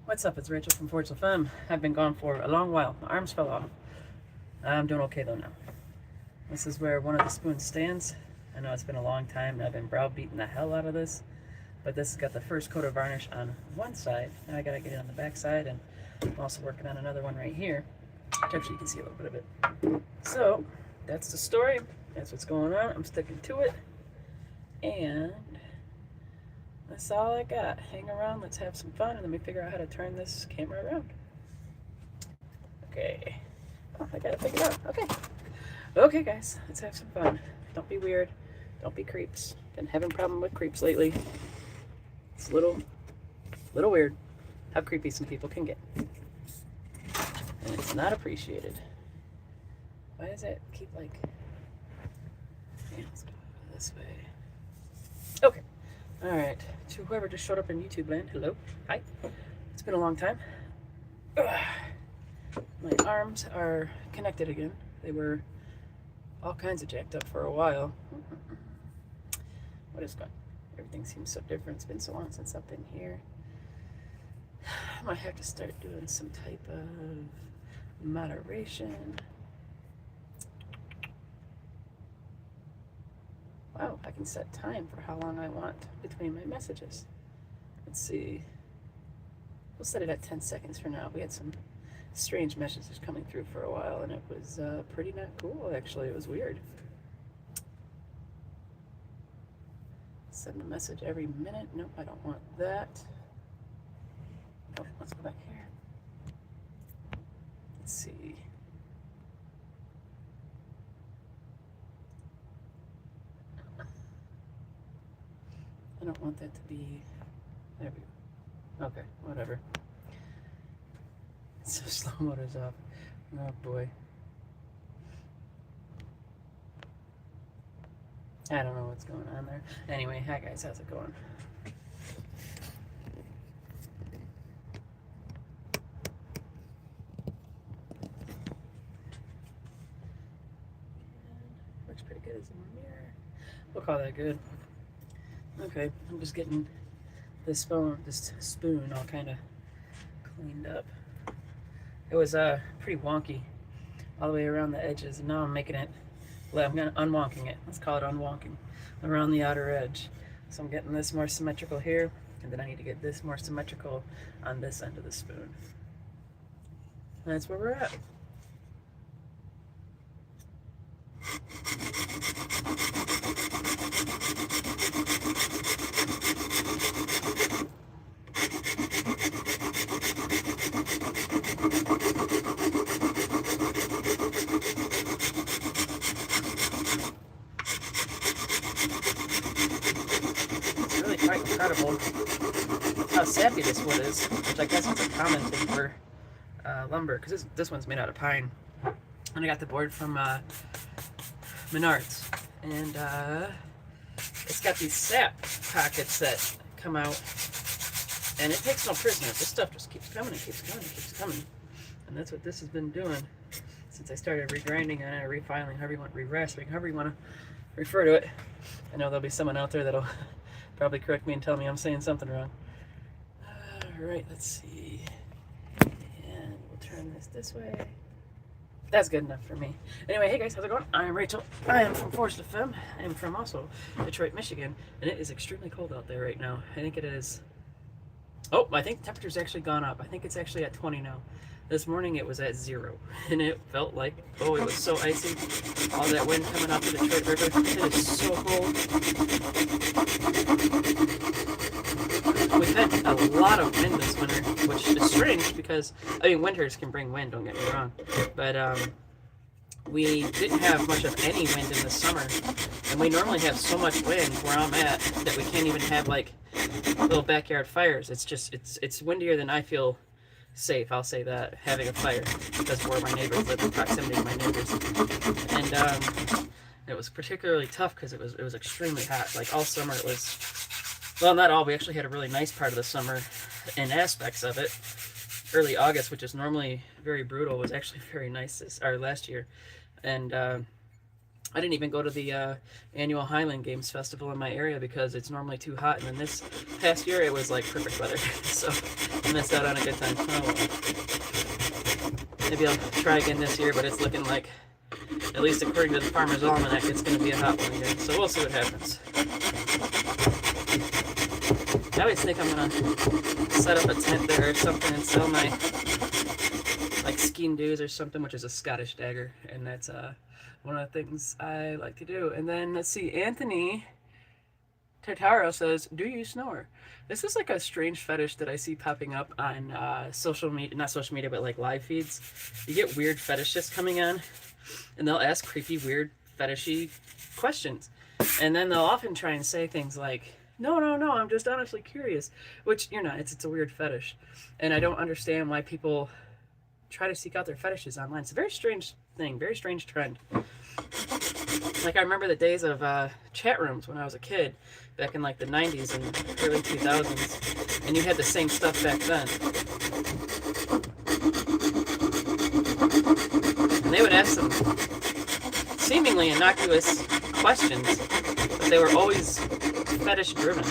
What's up? It's Rachel from Femme. I've been gone for a long while. My arms fell off. I'm doing okay though now. This is where one of the spoons stands. I know it's been a long time and I've been browbeating the hell out of this, but this has got the first coat of varnish on one side. Now I gotta get it on the back side, and I'm also working on another one right here. Actually, you can see a little bit of it. So that's the story. That's what's going on. I'm sticking to it, and that's all I got. Hang around, let's have some fun, and let me figure out how to turn this camera around. Okay. Oh, I got it figured out. Okay. Okay, guys, let's have some fun. Don't be weird. Don't be creeps. Been having a problem with creeps lately. It's a little weird how creepy some people can get. And it's not appreciated. Why does it keep like... Yeah, let's go this way. Okay. Alright. To whoever just showed up in YouTube land, hello. Hi. It's been a long time. Ugh. My arms are connected again. They were all kinds of jacked up for a while. What is going on? Everything seems so different. It's been so long since I've been here. I might have to start doing some type of moderation. Wow, I can set time for how long I want between my messages. Let's see. We'll set it at 10 seconds for now. We had some strange messages coming through for a while, and it was pretty not cool, actually. It was weird. Send a message every minute. Nope, I don't want that. Oh, let's go back here. Let's see. I don't want that to be... There we go. Okay, whatever. So slow motor's off. Oh boy. I don't know what's going on there. Anyway, hi guys, how's it going? Looks pretty good as a mirror. We'll call that good. Okay, I'm just getting this spoon all kind of cleaned up. It was pretty wonky all the way around the edges, and now I'm making it, well, I'm unwonking it. Let's call it unwonking around the outer edge. So I'm getting this more symmetrical here, and then I need to get this more symmetrical on this end of the spoon. And that's where we're at. Quite incredible how sappy this wood is, which I guess is a common thing for lumber, because this one's made out of pine. And I got the board from Menards, and it's got these sap pockets that come out, and it takes no prisoners. This stuff just keeps coming and keeps coming and keeps coming, and that's what this has been doing since I started regrinding and refiling, however you want, re-rasping, however you want to refer to it. I know there'll be someone out there that'll probably correct me and tell me I'm saying something wrong. Alright, let's see. And we'll turn this way. That's good enough for me. Anyway, hey guys, how's it going? I'm Rachel. I am from Femme. I am from also Detroit, Michigan. And it is extremely cold out there right now. I think it is... Oh, I think the temperature's actually gone up. I think it's actually at 20 now. This morning it was at 0, and it felt like, oh, it was so icy. All that wind coming off the Detroit River. It is so cold. We've had a lot of wind this winter, which is strange because, I mean, winters can bring wind, don't get me wrong. But we didn't have much of any wind in the summer, and we normally have so much wind where I'm at that we can't even have, like, little backyard fires. It's just, it's windier than I feel safe, I'll say that, having a fire, because where my neighbors live, in proximity to my neighbors. And it was particularly tough because it was extremely hot. Like all summer it was, well, not all, we actually had a really nice part of the summer in aspects of it. Early August, which is normally very brutal, was actually very nice last year. And I didn't even go to the annual Highland Games Festival in my area because it's normally too hot. And then this past year, it was like perfect weather. So I missed out on a good time. Oh well. Maybe I'll try again this year, but it's looking like, at least according to the Farmer's Almanac, it's going to be a hot one again. So we'll see what happens. I always think I'm going to set up a tent there or something and sell my, like, skeen dues or something, which is a Scottish dagger. And that's one of the things I like to do. And then, let's see, Anthony Tartaro says, do you snore? This is like a strange fetish that I see popping up on social media, not social media, but like live feeds. You get weird fetishists coming on, and they'll ask creepy, weird, fetishy questions. And then they'll often try and say things like, no, I'm just honestly curious. Which, you're not. It's a weird fetish. And I don't understand why people try to seek out their fetishes online. It's a very strange thing, very strange trend. Like, I remember the days of chat rooms when I was a kid, back in like the 90s and early 2000s, and you had the same stuff back then. And they would ask some seemingly innocuous questions, but they were always fetish driven.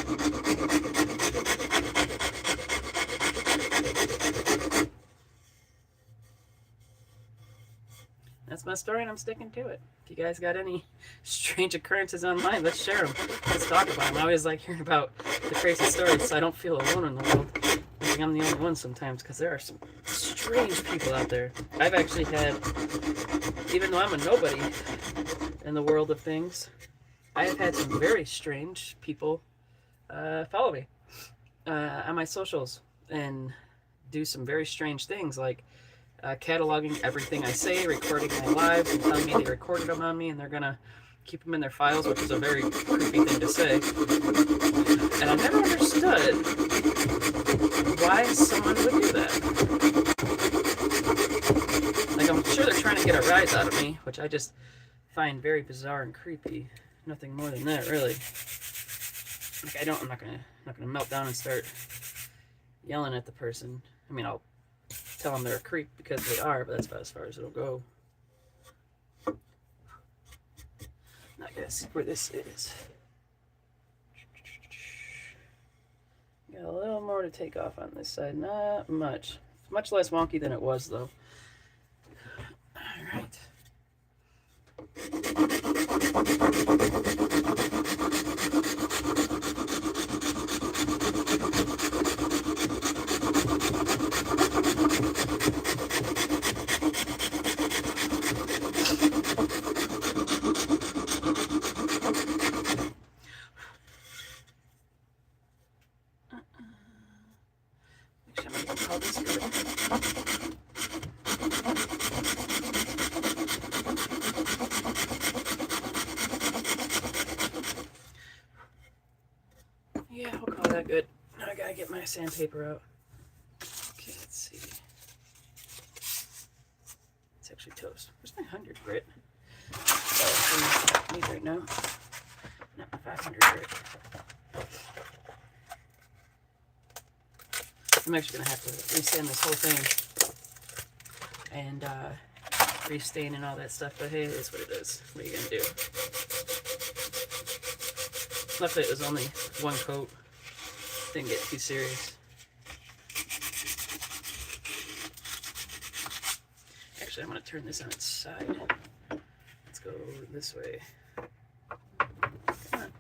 That's my story, and I'm sticking to it. If you guys got any strange occurrences online, let's share them. Let's talk about them. I always like hearing about the crazy stories, so I don't feel alone in the world. I think I'm the only one sometimes, because there are some strange people out there. I've actually had, even though I'm a nobody in the world of things, I have had some very strange people follow me on my socials and do some very strange things, like cataloging everything I say, recording my lives, and telling me they recorded them on me and they're gonna keep them in their files, which is a very creepy thing to say. And I never understood why someone would do that. Like, I'm sure they're trying to get a rise out of me, which I just find very bizarre and creepy. Nothing more than that, really. Like, I'm not gonna melt down and start yelling at the person. I mean, I'll tell them they're a creep because they are, but that's about as far as it'll go. Now I gotta see where this is. Got a little more to take off on this side. Not much. It's much less wonky than it was, though. Alright. Yeah, we'll call that good. Now I gotta get my sandpaper out. Okay, let's see. It's actually toast. Where's my 100 grit? Oh, I need right now. Not my 500 grit. I'm actually gonna have to resand this whole thing and restain and all that stuff, but hey, it is what it is. What are you gonna do? Luckily it was only one coat. Didn't get too serious. Actually, I'm gonna turn this on its side. Let's go this way. Come on.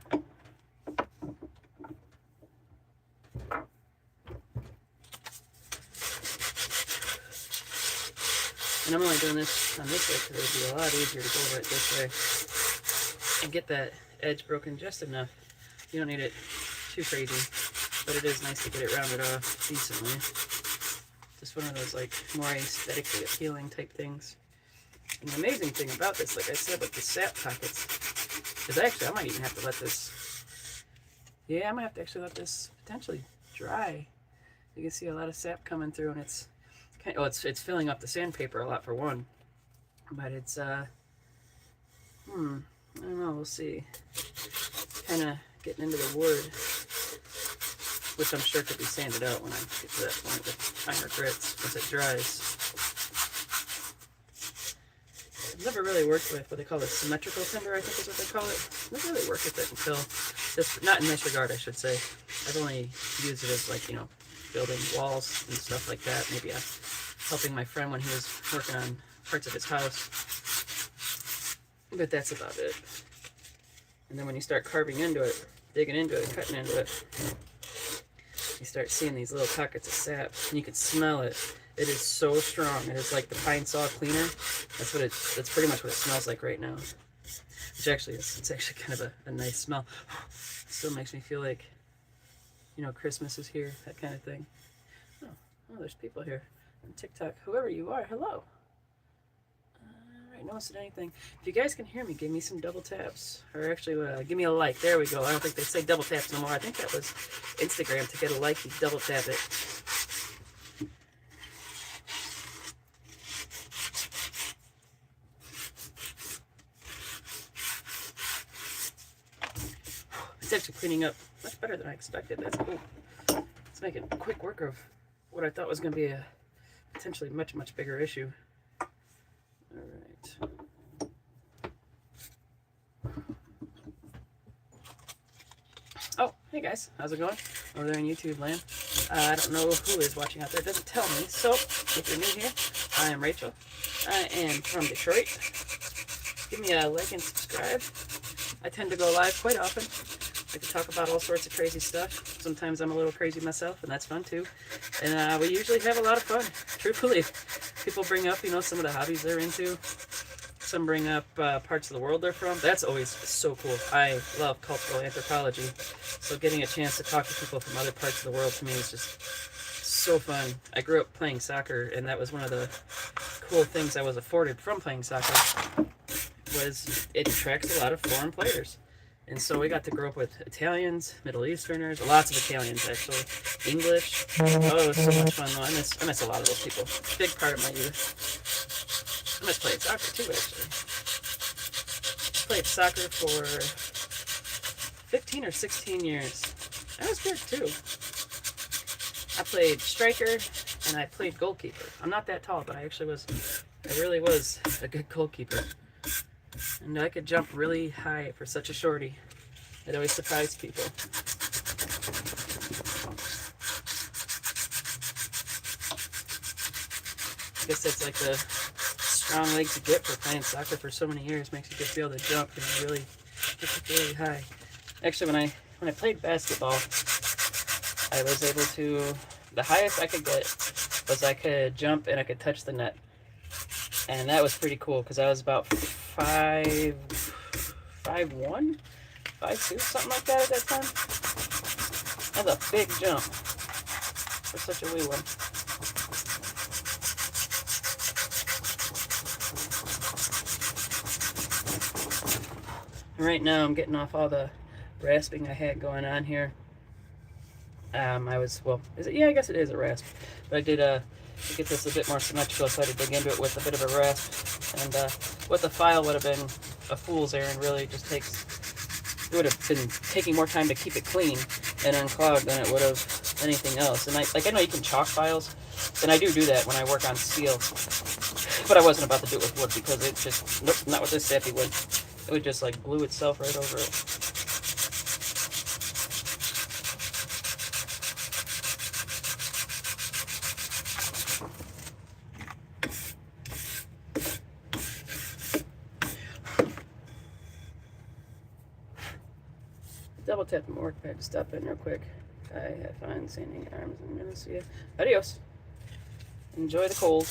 And I'm only doing this on this way because it would be a lot easier to go over it this way and get that edge broken just enough. You don't need it too crazy, but it is nice to get it rounded off decently. Just one of those like more aesthetically appealing type things. And the amazing thing about this, like I said, with the sap pockets, is actually I might even have to let this. Yeah, I might have to actually let this potentially dry. You can see a lot of sap coming through, and it's kind of, it's filling up the sandpaper a lot for one, but it's I don't know. We'll see. Kind of getting into the wood, which I'm sure could be sanded out when I get to that point with finer grits once it dries. I've never really worked with what they call a symmetrical timber, I think is what they call it. I've never really worked with it until this, not in this regard, I should say. I've only used it as like, you know, building walls and stuff like that. Maybe helping my friend when he was working on parts of his house. But that's about it. And then when you start carving into it, digging into it, cutting into it, you start seeing these little pockets of sap, and you can smell it. It is so strong. It is like the pine saw cleaner. That's pretty much what it smells like right now. Which actually is, it's actually kind of a nice smell. It still makes me feel like, you know, Christmas is here, that kind of thing. Oh, there's people here on TikTok. Whoever you are, hello. Alright, no one said anything. If you guys can hear me, give me some double taps. Or actually, give me a like. There we go. I don't think they say double taps no more. I think that was Instagram. To get a like, you double tap it. It's actually cleaning up much better than I expected. That's cool. It's making quick work of what I thought was going to be a potentially much, much bigger issue. Alright. Oh, hey guys. How's it going? Over there in YouTube land. I don't know who is watching out there. It doesn't tell me. So, if you're new here, I am Rachel. I am from Detroit. Give me a like and subscribe. I tend to go live quite often. I can talk about all sorts of crazy stuff. Sometimes I'm a little crazy myself, and that's fun too. And we usually have a lot of fun, truthfully. People bring up, you know, some of the hobbies they're into. Some bring up parts of the world they're from. That's always so cool. I love cultural anthropology. So getting a chance to talk to people from other parts of the world to me is just so fun. I grew up playing soccer, and that was one of the cool things I was afforded from playing soccer, was it attracts a lot of foreign players. And so we got to grow up with Italians, Middle Easterners, lots of Italians actually, English. Oh, it was so much fun though. I miss a lot of those people. Big part of my youth. I miss playing soccer too actually. Played soccer for 15 or 16 years. That was good too. I played striker and I played goalkeeper. I'm not that tall, but I really was a good goalkeeper. And I could jump really high for such a shorty. It always surprised people. I guess that's like the strong legs you get for playing soccer for so many years. Makes you just be able to jump and really high. Actually, when I played basketball, I was able to, the highest I could get was I could jump and I could touch the net. And that was pretty cool because I was about 5'1", 5'2", something like that at that time. That's a big jump for such a wee one. Right now I'm getting off all the rasping I had going on here. Yeah, I guess it is a rasp. But I did to get this a bit more symmetrical, so I had to dig into it with a bit of a rasp. And what the file would have been a fool's errand, really just it would have been taking more time to keep it clean and unclogged than it would have anything else. And I know you can chalk files, and I do that when I work on steel. But I wasn't about to do it with wood because it just, nope, not with this sappy wood. It would just like glue itself right over it. Double tap the work pad to stop in real quick. I have fun sanding arms. I'm gonna see you. Adios. Enjoy the cold.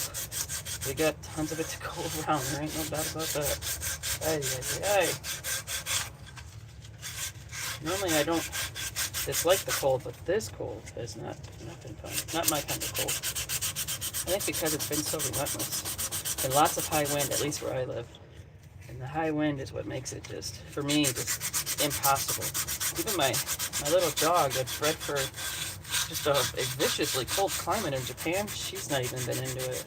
We got tons of it to go around. There ain't no doubt about that. Aye. Normally I don't dislike the cold, but this cold has not been fun. Not my kind of cold. I think because it's been so relentless. And lots of high wind, at least where I live. And the high wind is what makes it just, for me, just impossible. Even my little dog that's bred for just a viciously cold climate in Japan, she's not even been into it.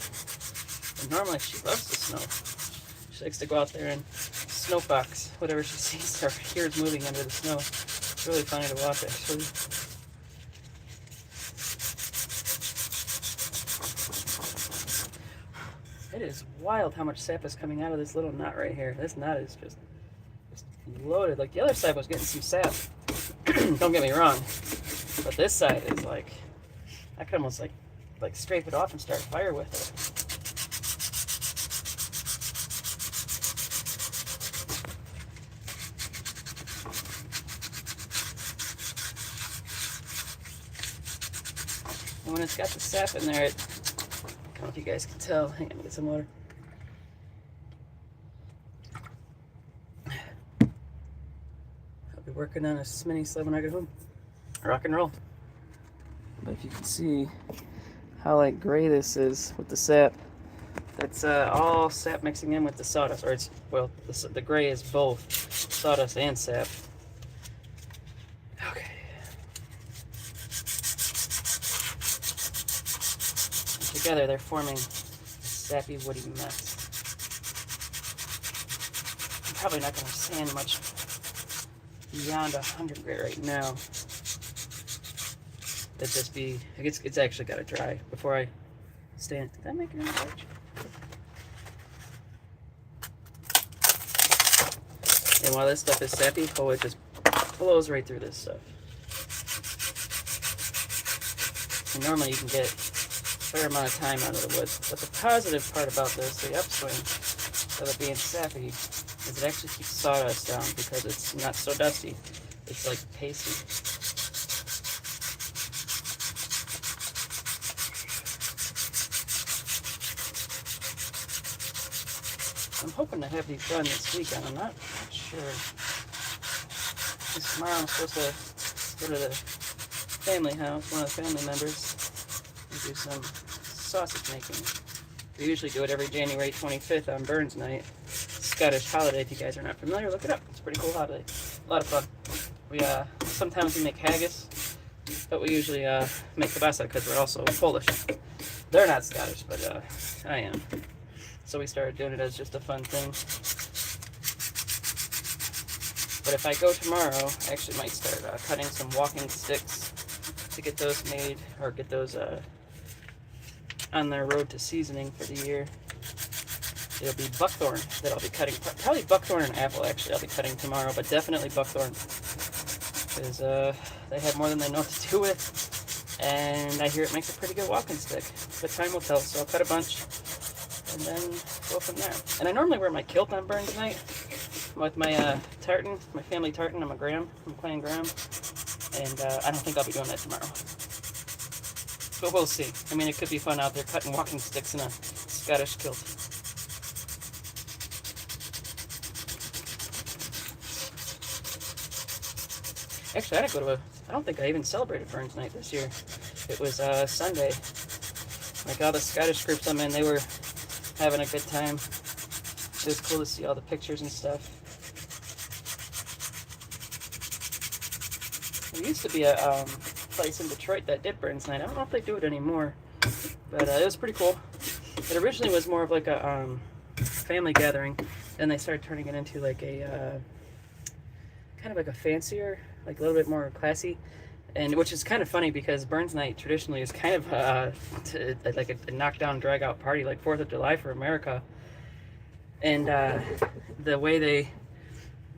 And normally she loves the snow. She likes to go out there and snowbox whatever she sees or hears moving under the snow. It's really funny to watch, actually. It is wild how much sap is coming out of this little knot right here. This knot is just loaded. Like the other side was getting some sap. Don't get me wrong. But this side is like I could almost like scrape it off and start a fire with it. And when it's got the sap in there, I don't know if you guys can tell. Hang on, let me get some water. I'll be working on a mini sled when I get home. Rock and roll. But if you can see how like gray this is with the sap, that's all sap mixing in with the sawdust. Or it's, well, the gray is both sawdust and sap. Okay. Together they're forming a sappy, woody mess. I'm probably not going to sand much beyond 100 grit right now. It'd just be, it's actually got to dry before I stand. Did that make it in the fridge? And while this stuff is sappy, oh, it just blows right through this stuff. And normally you can get fair amount of time out of the wood. But the positive part about this, the upswing of it being sappy, is it actually keeps sawdust down because it's not so dusty. It's like pasty. I'm hoping to have these done this weekend. I'm not sure. Because tomorrow I'm supposed to go to the family house, one of the family members, and do some sausage making. We usually do it every January 25th on Burns Night. Scottish holiday. If you guys are not familiar, look it up. It's a pretty cool holiday. A lot of fun. We sometimes we make haggis, but we usually make kielbasa because we're also Polish. They're not Scottish, but I am. So we started doing it as just a fun thing. But if I go tomorrow, I actually might start cutting some walking sticks to get those made, or get those on their road to seasoning for the year. It'll be buckthorn that I'll be cutting. Probably buckthorn and apple, actually, I'll be cutting tomorrow, but definitely buckthorn. Because they have more than they know what to do with. And I hear it makes a pretty good walking stick. But time will tell, so I'll cut a bunch and then go from there. And I normally wear my kilt on Burns Night with my tartan, my family tartan. I'm Clan Graham. And I don't think I'll be doing that tomorrow. But we'll see. I mean, it could be fun out there cutting walking sticks in a Scottish kilt. Actually, I don't think I even celebrated Burns Night this year. It was Sunday. Like all the Scottish groups I'm in, they were having a good time. It was cool to see all the pictures and stuff. There used to be a place in Detroit that did Burns Night. I don't know if they do it anymore, but it was pretty cool. It originally was more of like a family gathering, then they started turning it into like a kind of like a fancier, like a little bit more classy, and which is kind of funny because Burns Night traditionally is kind of like a knockdown, drag out party, like 4th of July for America. And the way they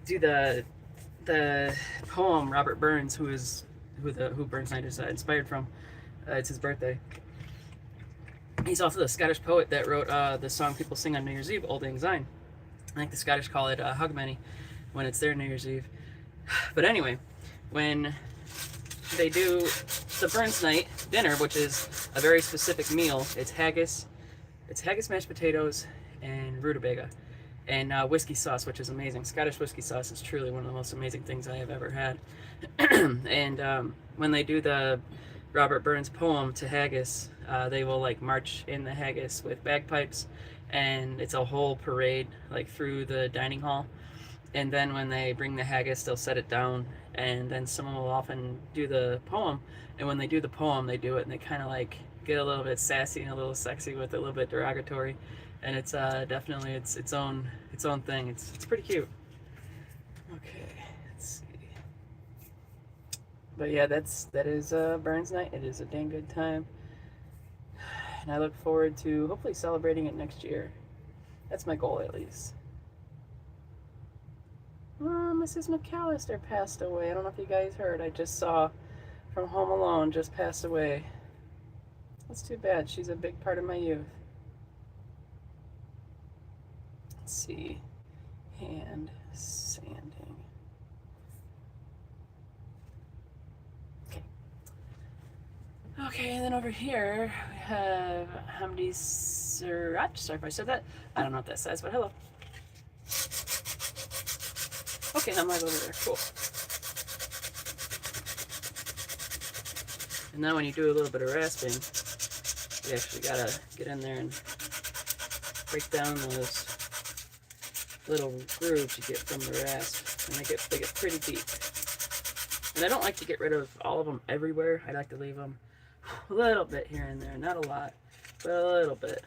do the poem, Robert Burns, who Burns Night is inspired from, it's his birthday. He's also the Scottish poet that wrote the song people sing on New Year's Eve, Old Lang Syne. I think the Scottish call it Hogmanay when it's their New Year's Eve. But anyway, when they do the Burns Night dinner, which is a very specific meal, it's haggis, mashed potatoes, and rutabaga, and whiskey sauce, which is amazing. Scottish whiskey sauce is truly one of the most amazing things I have ever had. And when they do the Robert Burns poem to haggis, they will like march in the haggis with bagpipes, and it's a whole parade like through the dining hall. And then when they bring the haggis, they'll set it down, and then someone will often do the poem. And when they do the poem, they do it, and they kind of like get a little bit sassy and a little sexy with it, a little bit derogatory. And it's definitely its own thing. It's pretty cute. Okay, let's see. But yeah, that is Burns Night. It is a dang good time, and I look forward to hopefully celebrating it next year. That's my goal, at least. Mrs. McAllister passed away. I don't know if you guys heard. I just saw from Home Alone, just passed away. That's too bad. She's a big part of my youth. Let's see. Hand sanding. Okay. Okay, and then over here we have Hamdi Sriracha. Sorry if I said that. I don't know what that says, but hello. Okay, now I'm like over there. Cool. And now when you do a little bit of rasping, you actually gotta get in there and break down those little grooves you get from the rasp. And they get pretty deep. And I don't like to get rid of all of them everywhere. I like to leave them a little bit here and there. Not a lot, but a little bit.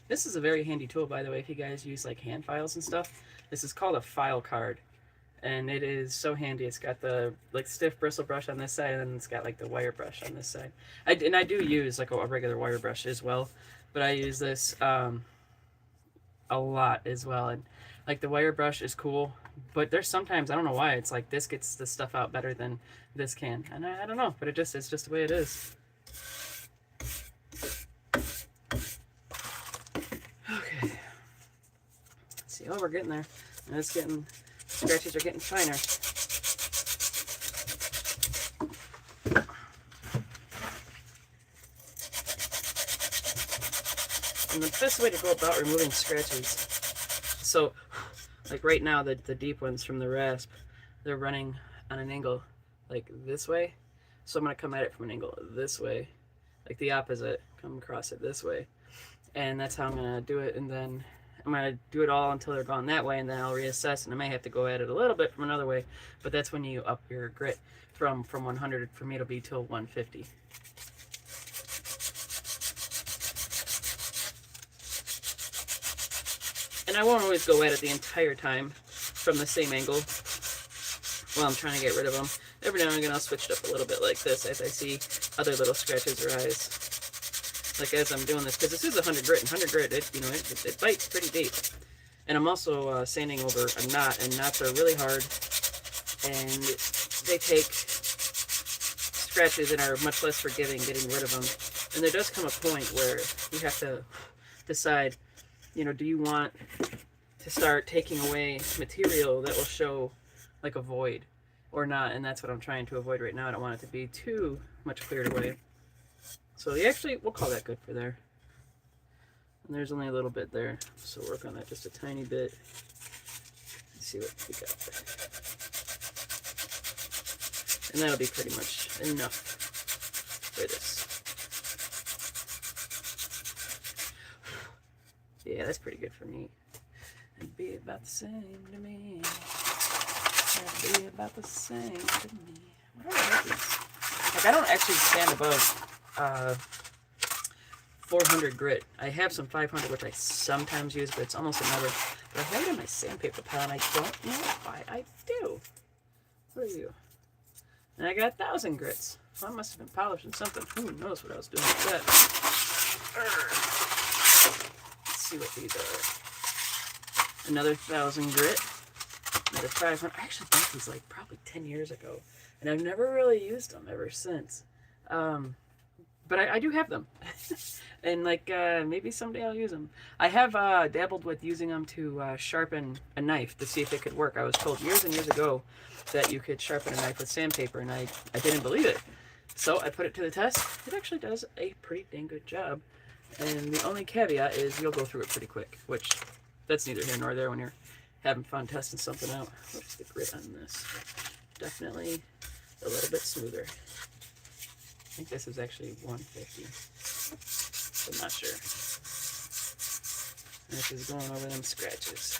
This is a very handy tool, by the way, if you guys use like hand files and stuff. This is called a file card, and it is so handy. It's got the like stiff bristle brush on this side, and then it's got like the wire brush on this side. I do use like a regular wire brush as well, but I use this a lot as well. And like the wire brush is cool, but there's sometimes, I don't know why, it's like this gets the stuff out better than this can, and I don't know, but it's just the way it is. Okay. Let's see. Oh, we're getting there. And it's getting, scratches are getting finer. And the best way to go about removing scratches, so like right now the deep ones from the rasp, they're running on an angle like this way. So I'm going to come at it from an angle this way, like the opposite, come across it this way. And that's how I'm going to do it, and then I'm going to do it all until they're gone that way, and then I'll reassess, and I may have to go at it a little bit from another way, but that's when you up your grit from 100, for me it'll be till 150. And I won't always go at it the entire time from the same angle while I'm trying to get rid of them. Every now and again I'll switch it up a little bit like this as I see other little scratches arise. Like as I'm doing this, because this is 100 grit, and 100 grit, it bites pretty deep. And I'm also sanding over a knot, and knots are really hard, and they take scratches and are much less forgiving getting rid of them. And there does come a point where you have to decide, do you want to start taking away material that will show like a void or not? And that's what I'm trying to avoid right now. I don't want it to be too much cleared away. So we'll call that good for there. And there's only a little bit there, so work on that just a tiny bit. Let's see what we got. And that'll be pretty much enough for this. Yeah, that's pretty good for me. It'd be about the same to me. It'd be about the same to me. What are these? Like, I don't actually stand above 400 grit. I have some 500, which I sometimes use, but it's almost never. But I have it in my sandpaper pile, and I don't know why I do. What are you? And I got 1,000 grits. Well, I must have been polishing something. Who knows what I was doing with that. Let's see what these are. Another 1,000 grit. Another 500. I actually bought these like probably 10 years ago, and I've never really used them ever since. But I do have them. And like maybe someday I'll use them. I have dabbled with using them to sharpen a knife to see if it could work. I was told years and years ago that you could sharpen a knife with sandpaper, and I didn't believe it. So I put it to the test. It actually does a pretty dang good job. And the only caveat is you'll go through it pretty quick, which that's neither here nor there when you're having fun testing something out. What's the grit on this? Definitely a little bit smoother. I think this is actually 150. I'm not sure. And this is going over them scratches.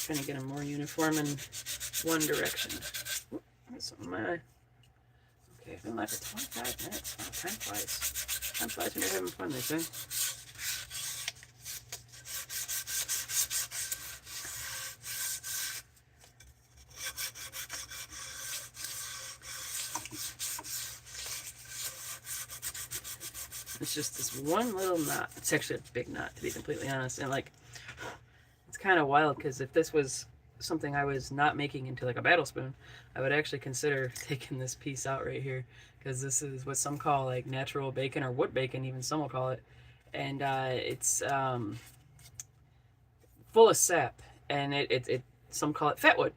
Trying to get them more uniform in one direction. Oop, that's something in my eye. Okay, I've been live for 25 minutes. Wow, time flies. Time flies when you're having fun, they say. It's just this one little knot. It's actually a big knot, to be completely honest. And like, it's kind of wild because if this was something I was not making into like a battle spoon, I would actually consider taking this piece out right here, because this is what some call like natural bacon, or wood bacon, even some will call it. And it's full of sap, and it some call it fat wood,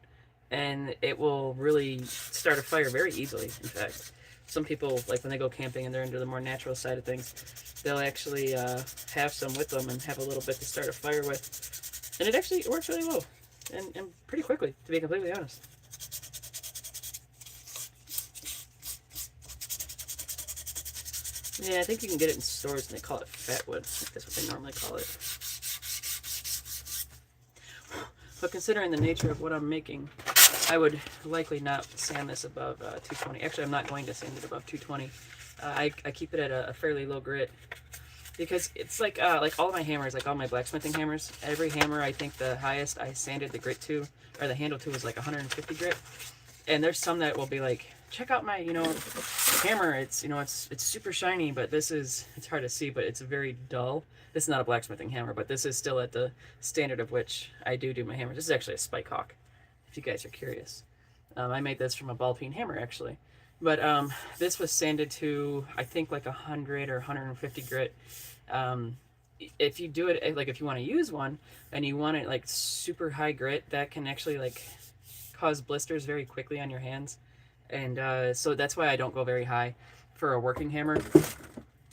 and it will really start a fire very easily. In fact, some people, like when they go camping and they're into the more natural side of things, they'll actually have some with them and have a little bit to start a fire with, and it works really well and pretty quickly, to be completely honest. Yeah, I think you can get it in stores and they call it fat wood. That's what they normally call it. But considering the nature of what I'm making, I would likely not sand this above 220. Actually, I'm not going to sand it above 220. I keep it at a fairly low grit, because it's like all my hammers, like all my blacksmithing hammers, every hammer, I think the highest I sanded the grit to, or the handle to, was like 150 grit. And there's some that will be like, check out my, hammer. It's, it's super shiny, but it's hard to see, but it's very dull. This is not a blacksmithing hammer, but this is still at the standard of which I do my hammer. This is actually a Spike Hawk, if you guys are curious. I made this from a ball peen hammer, actually. But this was sanded to, I think, like 100 or 150 grit. If you do it, like if you want to use one and you want it like super high grit, that can actually like cause blisters very quickly on your hands. And so that's why I don't go very high for a working hammer.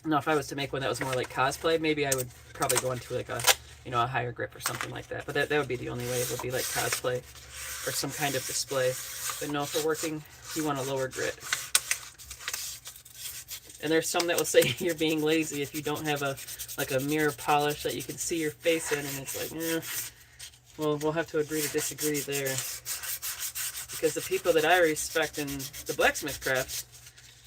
Now, if I was to make one that was more like cosplay, maybe I would probably go into like a higher grip or something like that. But that would be the only way. It would be like cosplay or some kind of display. But no, for working, you want a lower grit. And there's some that will say you're being lazy if you don't have a mirror polish that you can see your face in, and it's like, well, we'll have to agree to disagree there. Because the people that I respect in the blacksmith craft,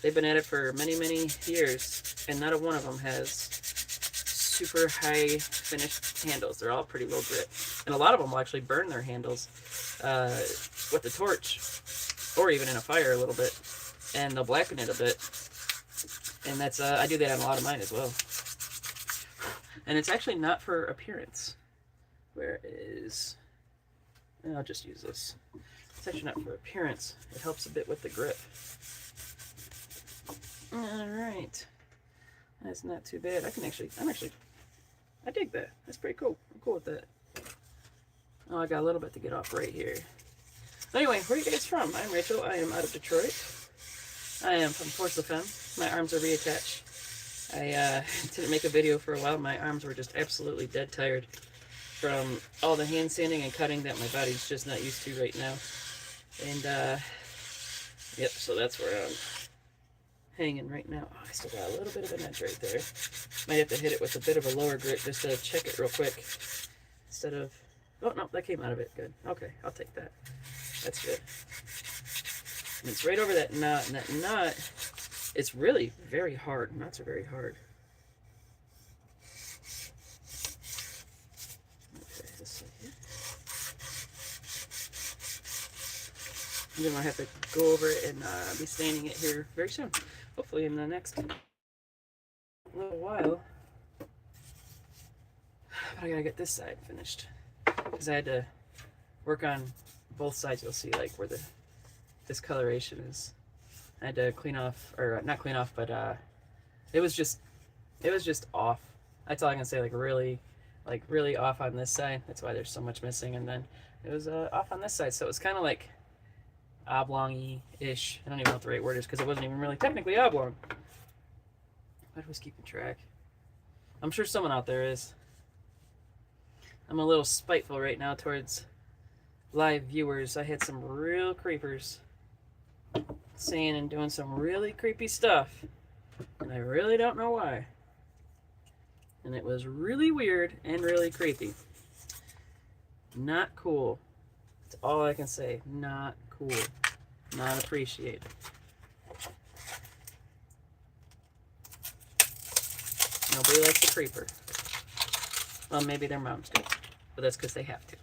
they've been at it for many, many years, and not a one of them has super high finished handles. They're all pretty low grit. And a lot of them will actually burn their handles with the torch, or even in a fire a little bit, and they'll blacken it a bit. And that's I do that on a lot of mine as well. And it's actually not for appearance. Where is... I'll just use this. It's actually not for appearance. It helps a bit with the grip. Alright. That's not too bad. I dig that. That's pretty cool. I'm cool with that. Oh, I got a little bit to get off right here. Anyway, where are you guys from? I'm Rachel. I am out of Detroit. I am from Femme. My arms are reattached. I didn't make a video for a while. My arms were just absolutely dead tired from all the hand sanding and cutting that my body's just not used to right now. And, yep, so that's where I'm hanging right now. Oh, I still got a little bit of an edge right there. Might have to hit it with a bit of a lower grit just to check it real quick. Instead of... Oh, no, that came out of it. Good. Okay, I'll take that. That's good. And it's right over that knot, and that knot, it's really very hard. Knots are very hard. Okay, this here. I'm going to have to go over it and be staining it here very soon. Hopefully in the next little while. But I gotta get this side finished, because I had to work on both sides. You'll see like where the discoloration is. I had to clean off, or not clean off, but it was just off. That's all I can say. Like really off on this side. That's why there's so much missing. And then it was off on this side, so it was kind of like oblong-y-ish. I don't even know what the right word is, because it wasn't even really technically oblong. I was keeping track. I'm sure someone out there is. I'm a little spiteful right now towards live viewers. I had some real creepers saying and doing some really creepy stuff, and I really don't know why. And it was really weird and really creepy. Not cool. That's all I can say. Not cool. Not appreciated. Nobody likes a creeper. Well, maybe their moms do, but that's because they have to.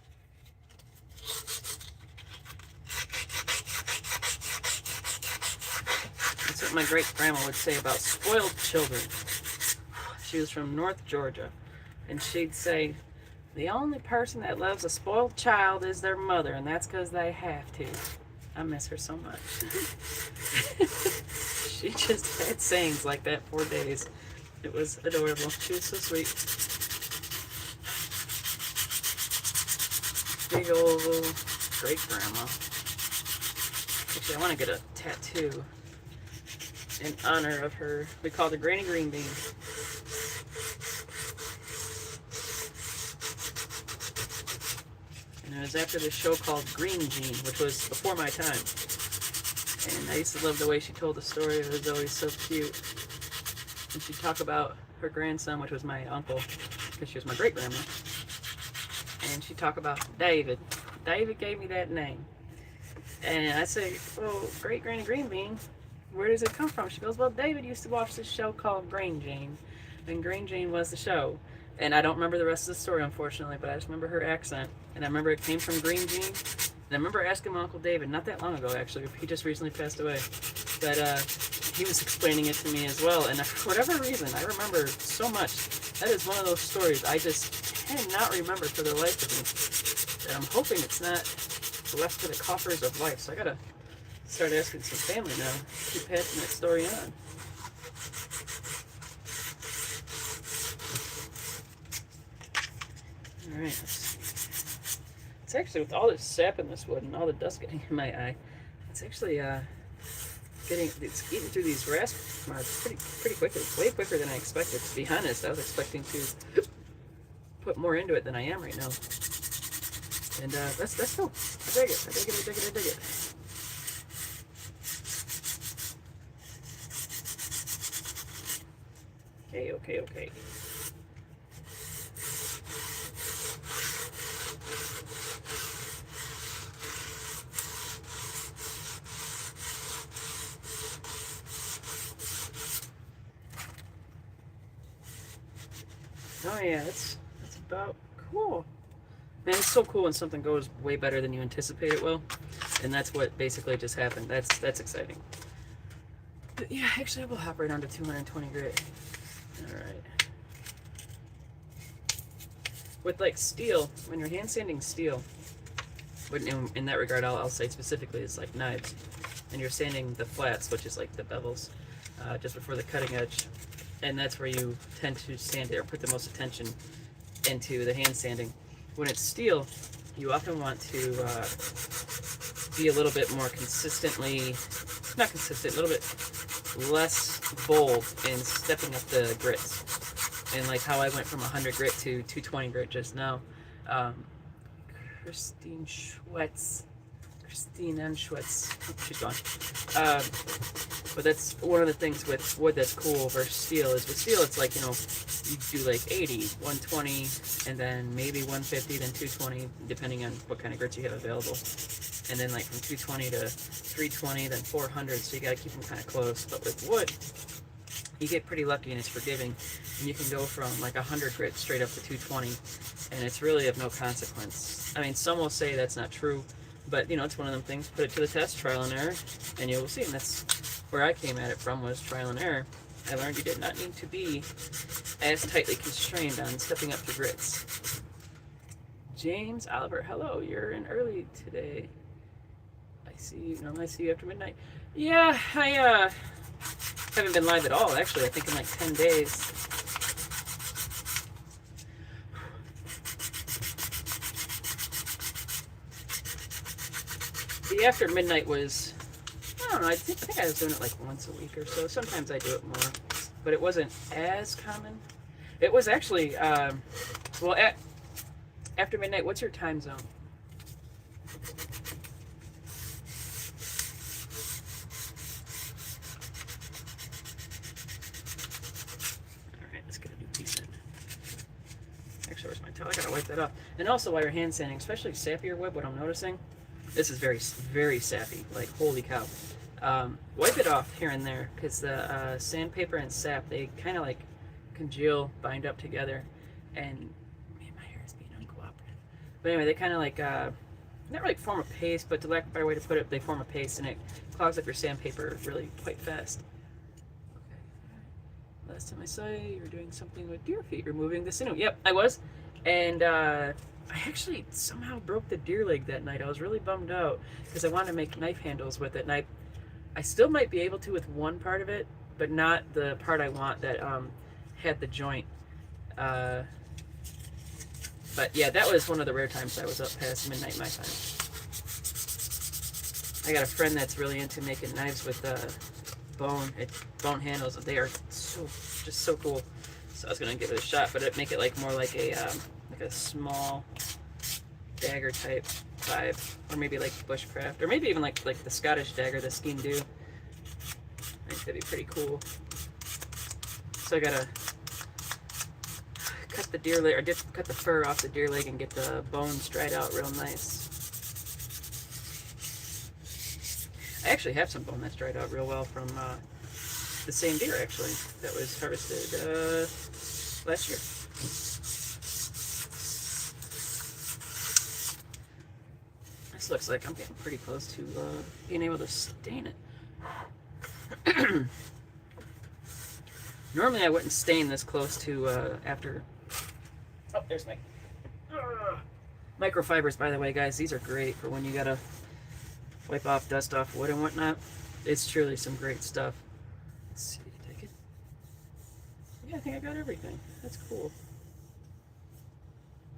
That's what my great grandma would say about spoiled children. She was from North Georgia. And she'd say, the only person that loves a spoiled child is their mother, and that's because they have to. I miss her so much. She just had sayings like that for days. It was adorable. She was so sweet. Big old great grandma. Actually, I want to get a tattoo in honor of her. We called her Granny Green Bean. And it was after this show called Green Jean, which was before my time. And I used to love the way she told the story. It was always so cute. And she'd talk about her grandson, which was my uncle, because she was my great grandma. And she'd talk about David. David gave me that name. And I say, well, great Granny Green Bean, where does it come from? She goes, well, David used to watch this show called Green Jean. And Green Jean was the show. And I don't remember the rest of the story, unfortunately, but I just remember her accent. And I remember it came from Green Jean. And I remember asking my Uncle David, not that long ago, actually. He just recently passed away. But he was explaining it to me as well. And for whatever reason, I remember so much. That is one of those stories I just cannot remember for the life of me. And I'm hoping it's not left to the coffers of life. So I got to start asking some family now. Keep passing that story on. Alright, let's see. It's actually, with all this sap in this wood and all the dust getting in my eye, it's actually it's eating through these rasp marks pretty quickly. Way quicker than I expected. To be honest, I was expecting to put more into it than I am right now. And that's cool. I dig it. I dig it. I dig it. I dig it. Okay. Oh yeah, that's about cool. Man, it's so cool when something goes way better than you anticipate it will. And that's what basically just happened. That's exciting. But yeah, actually I will hop right on to 220 grit. Alright. With like steel, when you're hand sanding steel, in that regard I'll say specifically it's like knives. And you're sanding the flats, which is like the bevels, just before the cutting edge. And that's where you tend to sand it or put the most attention into the hand sanding. When it's steel, you often want to be a little bit more consistently, not consistent, a little bit less bold in stepping up the grits. And like how I went from 100 grit to 220 grit just now. Christine N. Schwitz, oh, she's gone. But that's one of the things with wood that's cool versus steel is with steel it's like, you know, you do like 80, 120, and then maybe 150, then 220, depending on what kind of grits you have available. And then like from 220 to 320, then 400, so you gotta keep them kind of close. But with wood, you get pretty lucky and it's forgiving. And you can go from like 100 grit straight up to 220, and it's really of no consequence. I mean, some will say that's not true, but you know, it's one of them things, put it to the test, trial and error, and you will see. And that's where I came at it from, was trial and error. I learned you did not need to be as tightly constrained on stepping up your grits. James Oliver, hello, you're in early today. I see you, normally I see you after midnight. Yeah, I haven't been live at all, actually, I think in like 10 days. The after midnight was, I don't know, I think I was doing it like once a week or so. Sometimes I do it more, but it wasn't as common. It was actually, well, after midnight, what's your time zone? Alright, let's get a new piece in. Actually, where's my towel? I gotta wipe that off. And also, while you're hand sanding, especially sappier wood, what I'm noticing, this is very, very sappy, like holy cow. Wipe it off here and there, because the sandpaper and sap, they kind of like congeal, bind up together, and man, my hair is being uncooperative. But anyway, they kind of like, not really form a paste, but to lack of a better way to put it, they form a paste, and it clogs up your sandpaper really quite fast. Okay, Last time I saw you were doing something with deer feet, removing the sinew. Yep, I was. And I actually somehow broke the deer leg that night. I was really bummed out because I wanted to make knife handles with it. And I still might be able to with one part of it, but not the part I want that had the joint. But yeah, that was one of the rare times I was up past midnight my time. I got a friend that's really into making knives with bone handles. They are just so cool. So I was gonna give it a shot, but it'd make it like more like a small dagger type vibe, or maybe like bushcraft, or maybe even like the Scottish dagger, the Skeen Dhu. I think that'd be pretty cool. So I gotta cut the deer leg, or cut the fur off the deer leg and get the bones dried out real nice. I actually have some bone that's dried out real well from the same deer actually that was harvested last year. This looks like I'm getting pretty close to being able to stain it. Normally I wouldn't stain this close to after. Oh, there's my microfibers, by the way, guys. These are great for when you gotta wipe off dust off wood and whatnot. It's truly some great stuff. Let's see, take it. Yeah, I think I got everything. That's cool.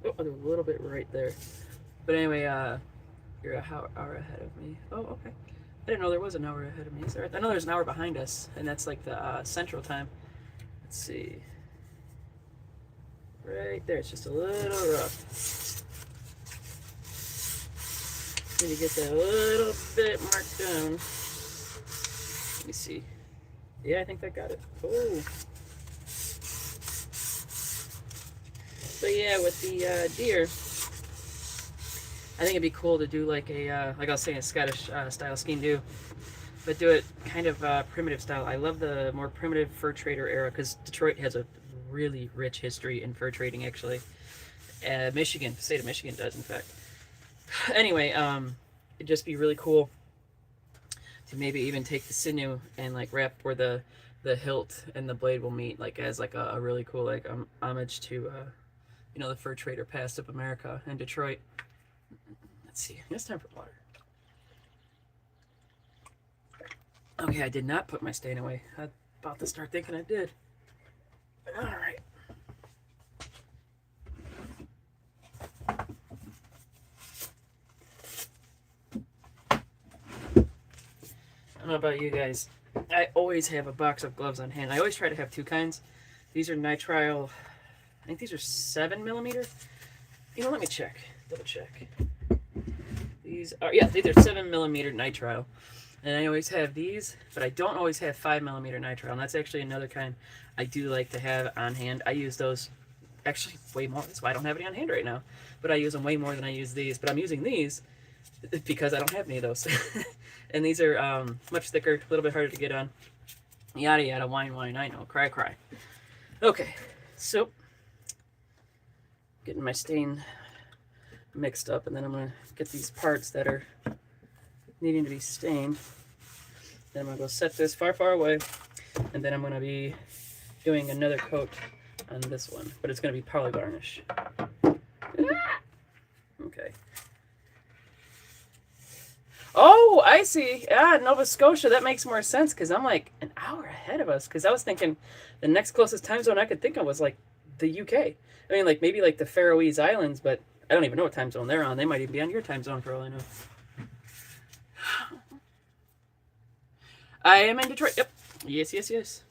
Oh, there's a little bit right there. But anyway, you're an hour ahead of me. Oh, okay. I didn't know there was an hour ahead of me. I know there's an hour behind us, and that's like the central time. Let's see. Right there, it's just a little rough. Need to get that a little bit marked down. Let me see. Yeah, I think that got it. Oh. So yeah, with the deer, I think it'd be cool to do like a, like I was saying, a Scottish style Skeen Dhu, but do it kind of primitive style. I love the more primitive fur trader era because Detroit has a really rich history in fur trading, actually. Michigan, the state of Michigan does, in fact. Anyway, it'd just be really cool to maybe even take the sinew and like wrap where the hilt and the blade will meet, like as like a really cool like homage to you know, the fur trader past of America and Detroit. Let's see, it's time for water. Okay, I did not put my stain away. I'm about to start thinking I did. All right. I don't know about you guys. I always have a box of gloves on hand. I always try to have two kinds. These are nitrile. I think these are 7mm. You know, let me check. Double check. These are, yeah, these are 7mm nitrile. And I always have these, but I don't always have 5mm nitrile. And that's actually another kind I do like to have on hand. I use those actually way more. That's why I don't have any on hand right now. But I use them way more than I use these. But I'm using these because I don't have any of those. And these are much thicker, a little bit harder to get on. Yada yada, whine whine, I know, cry cry. Okay, so getting my stain mixed up, and then I'm gonna get these parts that are needing to be stained. Then I'm gonna go set this far, far away, and then I'm gonna be doing another coat on this one, but it's gonna be poly varnish. Okay. Oh, I see. Ah, Nova Scotia. That makes more sense because I'm like an hour ahead of us. Because I was thinking the next closest time zone I could think of was like the UK. I mean, like maybe like the Faroese Islands, but I don't even know what time zone they're on. They might even be on your time zone for all I know. I am in Detroit. Yep. Yes, yes, yes.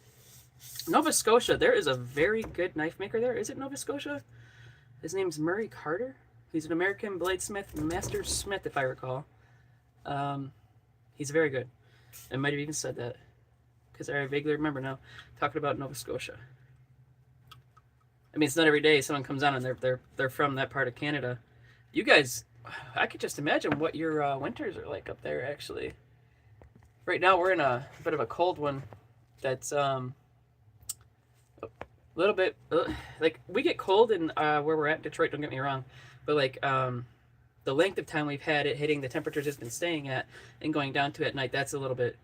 Nova Scotia. There is a very good knife maker there. Is it Nova Scotia? His name's Murray Carter. He's an American bladesmith, master smith, if I recall. He's very good. I might have even said that because I vaguely remember now talking about Nova Scotia. I mean, it's not every day someone comes on and they're from that part of Canada. You guys, I could just imagine what your winters are like up there. Actually, right now we're in a bit of a cold one. That's a little bit like we get cold in where we're at, Detroit. Don't get me wrong, but like the length of time we've had it hitting the temperatures it's been staying at and going down to at night, that's a little bit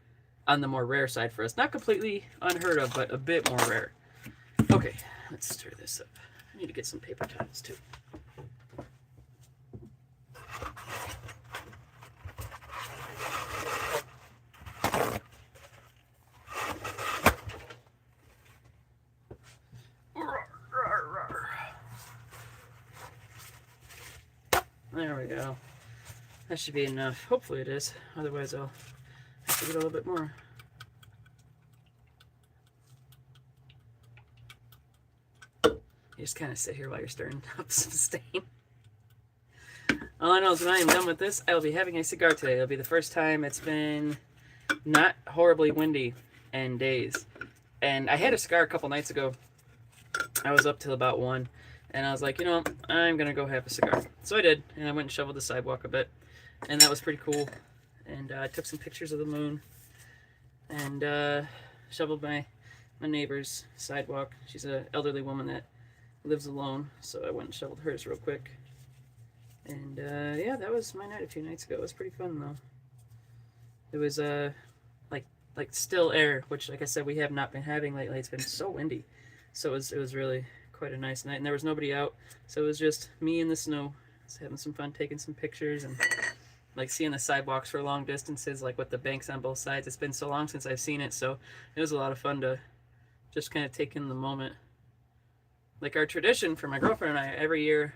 on the more rare side for us. Not completely unheard of, but a bit more rare. Okay, let's stir this up. I need to get some paper towels too. There we go. That should be enough. Hopefully it is. Otherwise I'll have to get a little bit more. You just kind of sit here while you're stirring up some stain. All I know is when I am done with this, I will be having a cigar today. It'll be the first time it's been not horribly windy in days. And I had a cigar a couple nights ago. I was up till about 1. And I was like, you know, I'm going to go have a cigar. So I did. And I went and shoveled the sidewalk a bit. And that was pretty cool. And I took some pictures of the moon. And shoveled my neighbor's sidewalk. She's an elderly woman that lives alone. So I went and shoveled hers real quick. And yeah, that was my night a few nights ago. It was pretty fun, though. It was like still air, which, like I said, we have not been having lately. It's been so windy. So it was really quite a nice night, and there was nobody out, so it was just me in the snow. I was having some fun taking some pictures and like seeing the sidewalks for long distances, like with the banks on both sides. It's been so long since I've seen it, so it was a lot of fun to just kind of take in the moment. Like our tradition for my girlfriend and I, every year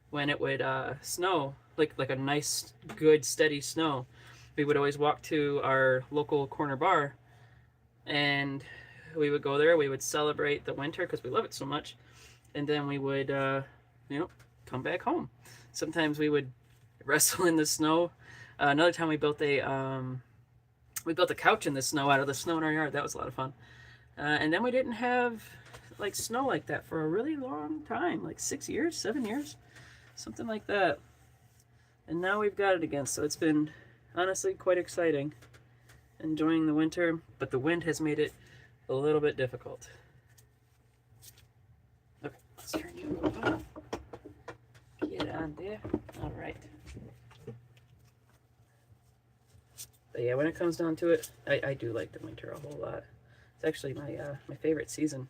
when it would snow, like a nice, good, steady snow, we would always walk to our local corner bar, and we would go there. We would celebrate the winter because we love it so much, and then we would, come back home. Sometimes we would wrestle in the snow. Another time we built a couch in the snow out of the snow in our yard. That was a lot of fun. And then we didn't have like snow like that for a really long time, like 6 years, 7 years, something like that. And now we've got it again. So it's been honestly quite exciting, enjoying the winter, but the wind has made it a little bit difficult. Okay, let's turn you over. Get on there. All right. But yeah, when it comes down to it, I do like the winter a whole lot. It's actually my favorite season.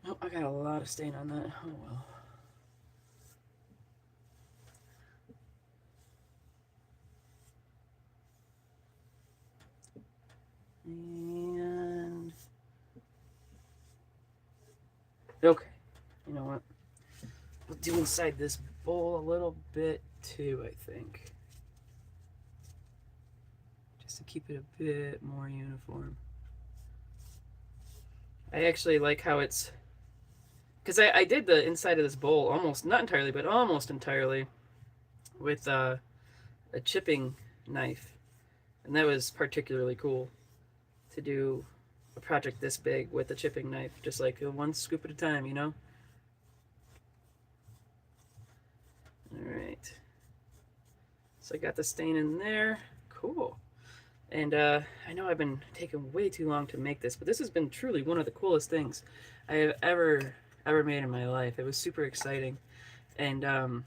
Oh, I got a lot of stain on that. Oh well. And okay, you know what? We'll do inside this bowl a little bit too, I think. Just to keep it a bit more uniform. I actually like how it's, because I did the inside of this bowl almost, not entirely, but almost entirely with a chipping knife. And that was particularly cool to do a project this big with a chipping knife, just like one scoop at a time, you know? Alright. So I got the stain in there. Cool. And I know I've been taking way too long to make this, but this has been truly one of the coolest things I have ever made in my life. It was super exciting. And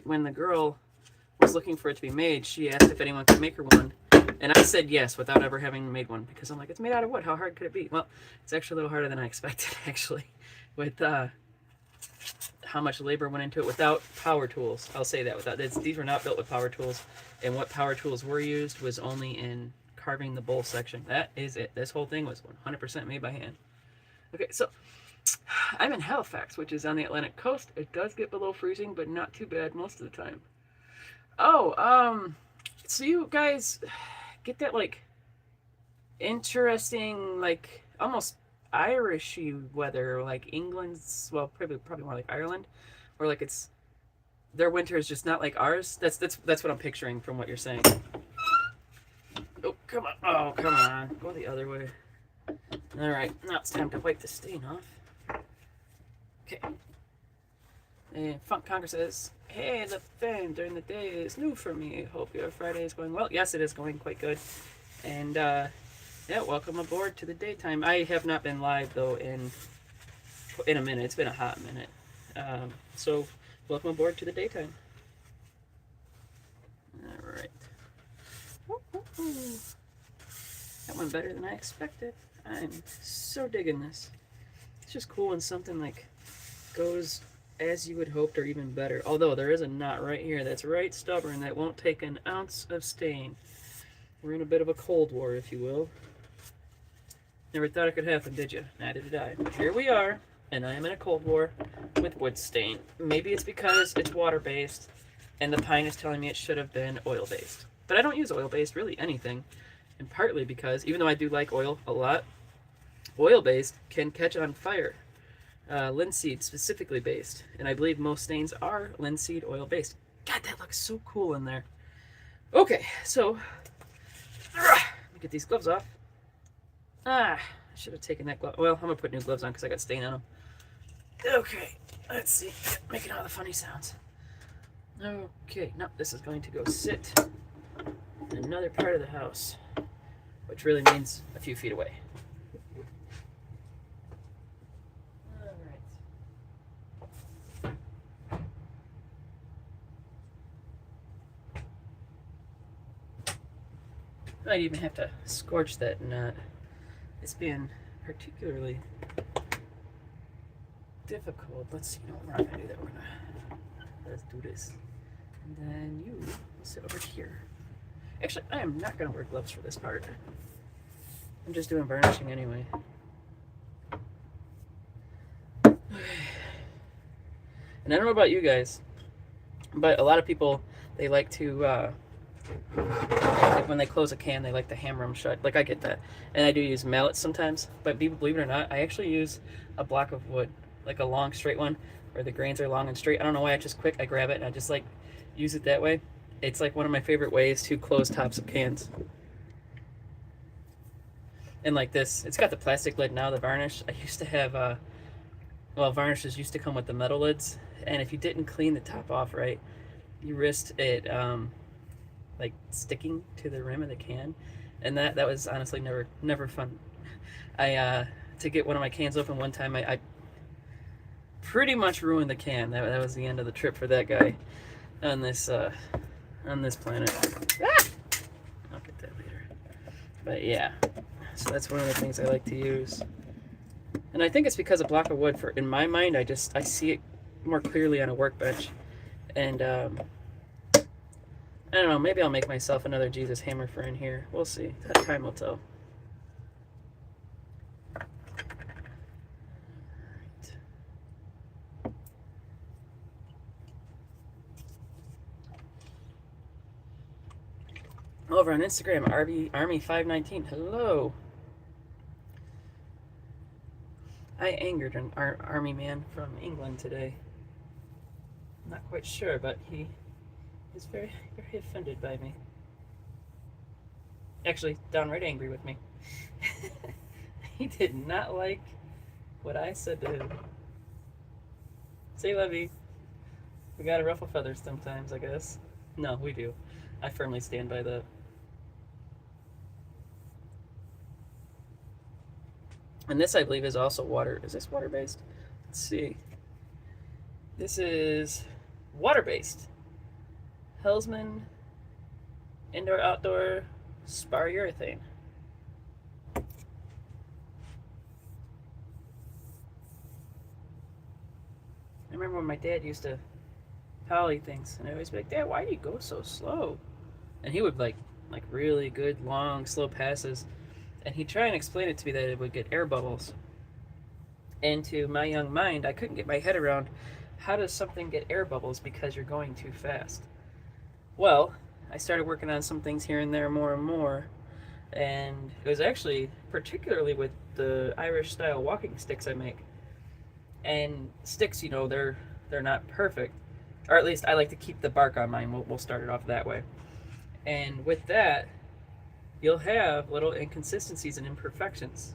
when the girl was looking for it to be made, she asked if anyone could make her one. And I said yes without ever having made one, because I'm like, it's made out of wood. How hard could it be? Well, it's actually a little harder than I expected, actually, with how much labor went into it without power tools. I'll say that. These were not built with power tools, and what power tools were used was only in carving the bowl section. That is it. This whole thing was 100% made by hand. Okay, so I'm in Halifax, which is on the Atlantic coast. It does get below freezing, but not too bad most of the time. Oh, so you guys get that, like, interesting, like, almost Irishy weather, like England's, well, probably more like Ireland, or like it's, their winter is just not like ours. That's what I'm picturing from what you're saying. Oh, come on. Oh, come on. Go the other way. All right, now it's time to wipe the stain off. Okay. And Funk Conquer says, hey, the Femme during the day is new for me. Hope your Friday is going well. Yes, it is going quite good. And, yeah, welcome aboard to the daytime. I have not been live, though, in a minute. It's been a hot minute. So, welcome aboard to the daytime. All right. Ooh, that went better than I expected. I'm so digging this. It's just cool when something like goes as you would hoped or even better. Although there is a knot right here that's right stubborn that won't take an ounce of stain. We're in a bit of a cold war, if you will. Never thought it could happen, did you? Neither did I. But here we are, and I am in a cold war with wood stain. Maybe it's because it's water-based, and the pine is telling me it should have been oil-based. But I don't use oil-based really anything, and partly because, even though I do like oil a lot, oil-based can catch on fire. Linseed specifically based, and I believe most stains are linseed oil-based. God, that looks so cool in there. Okay, so let me get these gloves off. I should have taken that glove. Well, I'm gonna put new gloves on because I got stain on them. Okay, let's see. Making all the funny sounds. Okay, now this is going to go sit in another part of the house, which really means a few feet away. Might even have to scorch that nut. It's being particularly difficult. Let's see, we're not gonna do that. Let's do this. And then you will sit over here. Actually, I am not gonna wear gloves for this part. I'm just doing varnishing anyway. And I don't know about you guys, but a lot of people, they like to, like when they close a can, they like to hammer them shut. Like, I get that. And I do use mallets sometimes, but believe it or not, I actually use a block of wood, like a long straight one where the grains are long and straight. I don't know why. I just quick, I grab it and I just like use it that way. It's like one of my favorite ways to close tops of cans. And like this, it's got the plastic lid now, the varnish. I used to have, well, varnishes used to come with the metal lids, and if you didn't clean the top off right, you risked it like sticking to the rim of the can, and that was honestly never fun. I to get one of my cans open one time, I pretty much ruined the can. That was the end of the trip for that guy on this planet. Ah! I'll get that later. But yeah, so that's one of the things I like to use, and I think it's because a block of wood, in my mind, I see it more clearly on a workbench, and I don't know, maybe I'll make myself another Jesus hammer for in here. We'll see. Time will tell. Over on Instagram, Army519. Hello. I angered an army man from England today. I'm not quite sure, but he is very offended by me. Actually, downright angry with me. He did not like what I said to him. Say, Levy, we gotta ruffle feathers sometimes, I guess. No, we do. I firmly stand by that. And this, I believe, is also water. Is this water-based? Let's see. This is water-based. Helsman Indoor-Outdoor Spar Urethane. I remember when my dad used to poly things, and I always be like, Dad, why do you go so slow? And he would like really good, long, slow passes. And he'd try and explain it to me that it would get air bubbles. And to my young mind, I couldn't get my head around, how does something get air bubbles because you're going too fast? Well, I started working on some things here and there more and more. And it was actually particularly with the Irish style walking sticks I make. And sticks, they're not perfect. Or at least I like to keep the bark on mine. We'll start it off that way. And with that, you'll have little inconsistencies and imperfections.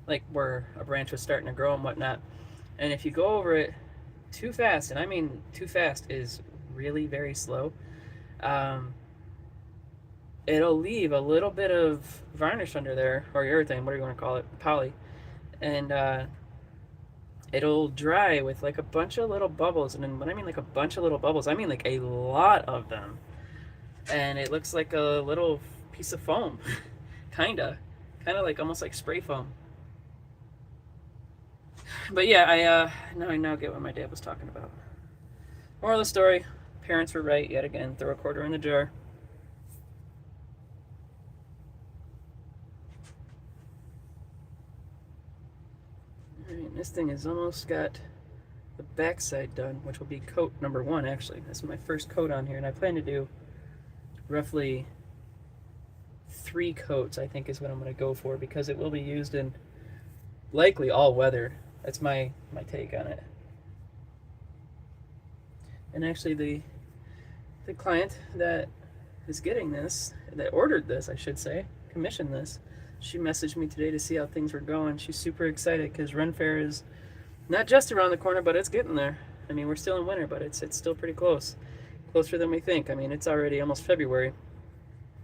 Like where a branch was starting to grow and whatnot. And if you go over it too fast, and I mean too fast is really very slow, it'll leave a little bit of varnish under there, or urethane, what do you want to call it, poly. And it'll dry with like a bunch of little bubbles. And then when I mean like a bunch of little bubbles, I mean like a lot of them. and it looks like a little piece of foam. kinda like almost like spray foam. But yeah, I now get what my dad was talking about. Moral of the story, parents were right yet again. Throw a quarter in the jar. Alright, this thing has almost got the backside done, which will be coat number 1 actually. This is my first coat on here, and I plan to do roughly 3 coats, I think is what I'm going to go for, because it will be used in likely all weather. That's my take on it. And actually the client that is getting this, that ordered this, I should say, commissioned this, she messaged me today to see how things were going. She's super excited because Ren Fair is not just around the corner, but it's getting there. I mean, we're still in winter, but it's still pretty close. Closer than we think. I mean, it's already almost February.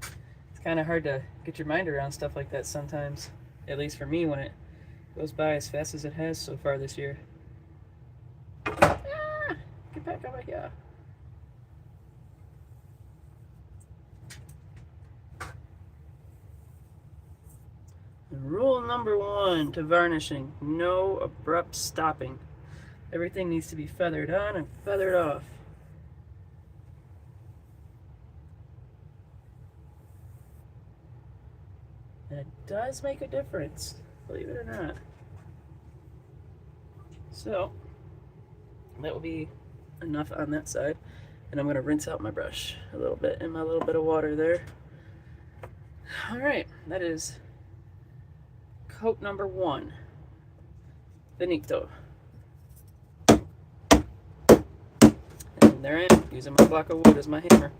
It's kind of hard to get your mind around stuff like that sometimes, at least for me, when it goes by as fast as it has so far this year. Ah, get back over here. And rule number 1 to varnishing: no abrupt stopping. Everything needs to be feathered on and feathered off. And it does make a difference, believe it or not. So that will be enough on that side. And I'm going to rinse out my brush a little bit in my little bit of water there. Alright, that is coat number 1. Finito. And there I am, using my block of wood as my hammer.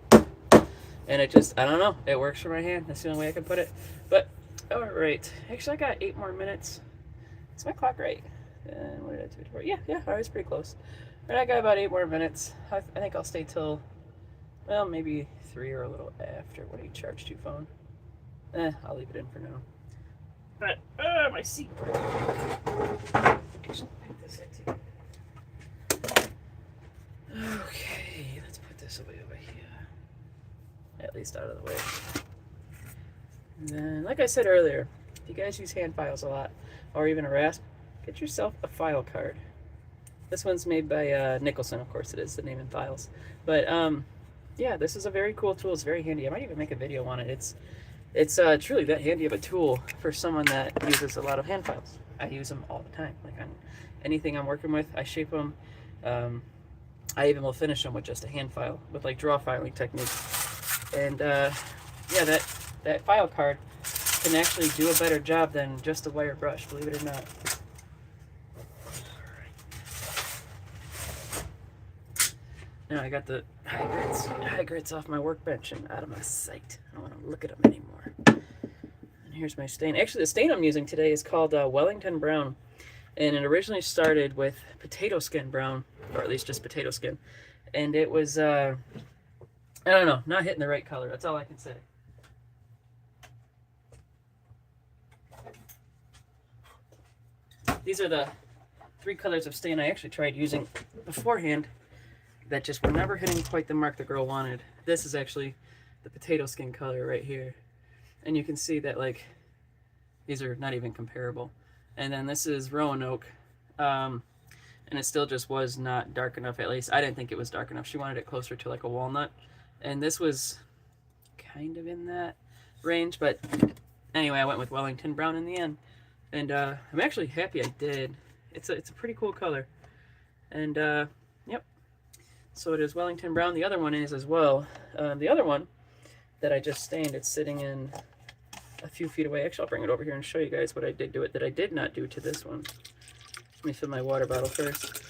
And it just, I don't know, it works for my hand. That's the only way I can put it. But, alright. Actually, I got 8 more minutes. Is my clock right? What did I do it for? Yeah, I was pretty close. But I got about 8 more minutes. I think I'll stay till, well, maybe 3 or a little after. What do you charge to phone? I'll leave it in for now. But, my seat. Okay, let's put this away over here. At least out of the way. And then, like I said earlier, if you guys use hand files a lot, or even a rasp, get yourself a file card. This one's made by Nicholson, of course it is, the name in files. But, yeah, this is a very cool tool. It's very handy. I might even make a video on it. It's truly that handy of a tool for someone that uses a lot of hand files. I use them all the time. Like on anything I'm working with, I shape them. I even will finish them with just a hand file, with like draw filing technique. And yeah, that file card can actually do a better job than just a wire brush, believe it or not. Now I got the high grits off my workbench and out of my sight. I don't want to look at them anymore. And here's my stain. Actually, the stain I'm using today is called Wellington Brown. And it originally started with potato skin brown, or at least just potato skin. And it was, I don't know, not hitting the right color. That's all I can say. These are the 3 colors of stain I actually tried using beforehand that just were never hitting quite the mark the girl wanted. This is actually the potato skin color right here. And you can see that, like, these are not even comparable. And then this is Roanoke. And it still just was not dark enough. At least I didn't think it was dark enough. She wanted it closer to like a walnut. And this was kind of in that range. But anyway, I went with Wellington Brown in the end. And I'm actually happy I did. It's a pretty cool color. And yep. So it is Wellington Brown. The other one is as well. The other one that I just stained, it's sitting in a few feet away. Actually, I'll bring it over here and show you guys what I did to it that I did not do to this one. Let me fill my water bottle first.